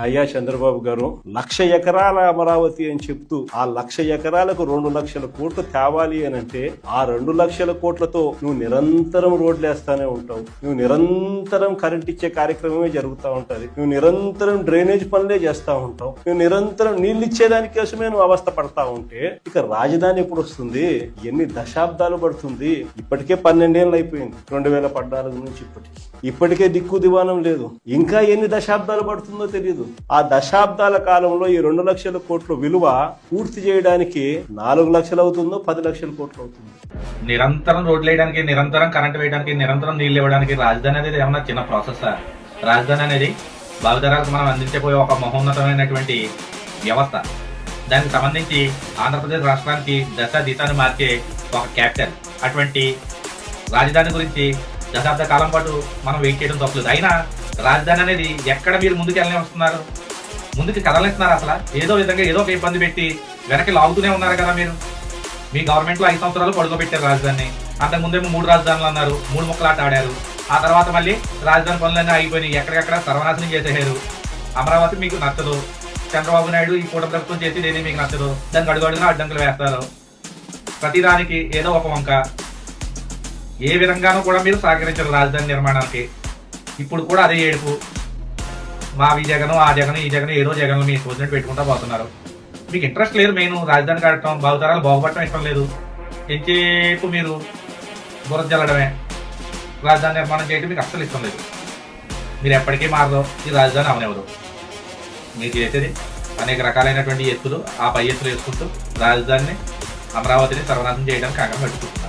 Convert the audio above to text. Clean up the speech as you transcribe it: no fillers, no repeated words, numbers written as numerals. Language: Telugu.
అయ్యా చంద్రబాబు గారు 1,00,000 ఎకరాల అమరావతి అని చెప్తూ ఆ 1,00,000 ఎకరాలకు 2,00,000 కోట్లు తేవాలి అని అంటే ఆ 2,00,000 కోట్లతో నువ్వు నిరంతరం రోడ్లు వేస్తానే ఉంటావు, నువ్వు నిరంతరం కరెంట్ ఇచ్చే కార్యక్రమమే జరుగుతూ ఉంటది, నువ్వు నిరంతరం డ్రైనేజ్ పనులే చేస్తూ ఉంటావు, నువ్వు నిరంతరం నీళ్ళు ఇచ్చేదాని కోసమే నువ్వు అవస్థ పడతా ఉంటే ఇక రాజధాని ఎప్పుడు వస్తుంది? ఎన్ని దశాబ్దాలు పడుతుంది? ఇప్పటికే 12 ఏళ్ళు అయిపోయింది 2014 నుంచి ఇప్పటికే దిక్కు దివానం లేదు. ఇంకా ఎన్ని దశాబ్దాలు పడుతుందో తెలియదు. ఆ దశాబ్దాల కాలంలో ఈ 2,00,000 కోట్ల విలువ పూర్తి చేయడానికి 4 లక్షలు అవుతుందో 10 లక్షల కోట్లు అవుతుంది. నిరంతరం రోడ్లు వేయడానికి, నిరంతరం కరెంట్ వేయడానికి, నిరంతరం నీళ్లు ఇవ్వడానికి రాజధాని అనేది ఏమన్నా చిన్న ప్రాసెస్? రాజధాని అనేది భావితరాలకు మనం అందించబోయే ఒక మహోన్నతమైనటువంటి వ్యవస్థ. దానికి సంబంధించి ఆంధ్రప్రదేశ్ రాష్ట్రానికి దశ దిశాన్ని మార్చే ఒక క్యాపిటల్. అటువంటి రాజధాని గురించి దశాబ్ద కాలం పాటు మనం వెయిట్ చేయడం తప్పలేదు. అయినా రాజధాని అనేది ఎక్కడ మీరు ముందుకు వెళ్ళనే వస్తున్నారు, ముందుకు కదలిస్తున్నారు. అసలు ఏదో విధంగా ఏదో ఒక ఇబ్బంది పెట్టి వెనక్కి లాగుతూనే ఉన్నారు కదా. మీరు మీ గవర్నమెంట్లో 5 సంవత్సరాలు పడుకోబెట్టారు రాజధానిని. అంతకుముందేమో 3 రాజధానులు అన్నారు, 3 ముక్కలాట ఆడారు. ఆ తర్వాత మళ్ళీ రాజధాని పనులన్నీ అయిపోయినాయి, ఎక్కడికెక్కడ సర్వనాశనం చేసేసారు. అమరావతి మీకు నచ్చదు, చంద్రబాబు నాయుడు ఈ కూటమి ప్రభుత్వం చేసేది ఏది మీకు నచ్చదు, దానికి అడుగుడుగునా అడ్డంకులు వేస్తారు. ప్రతిదానికి ఏదో ఒక వంక. ఏ విధంగానూ కూడా మీరు సహకరించారు రాజధాని నిర్మాణానికి. ఇప్పుడు కూడా అదే ఏడుపు. మా ఈ జగను, ఆ జగను, ఈ జగను, ఏదో జగన్లు మీ వచ్చినట్టు పెట్టుకుంటా పోతున్నారు. మీకు ఇంట్రెస్ట్ లేదు మెయిన్ రాజధాని కట్టడం, భావితరాలు బాగుపడటం ఇష్టం లేదు. ఎంచేపు మీరు బురద జల్లడమే. రాజధాని నిర్మాణం చేయడం మీకు అస్సలు ఇష్టం లేదు. మీరు ఎప్పటికీ మారదు, ఈ రాజధాని అవనివ్వదు. మీరు చేసేది అనేక రకాలైనటువంటి ఎత్తులు, ఆ పై ఎత్తులు వేసుకుంటూ రాజధానిని, అమరావతిని సర్వనాశనం చేయడానికి కంకణం కట్టుకుంటుంది.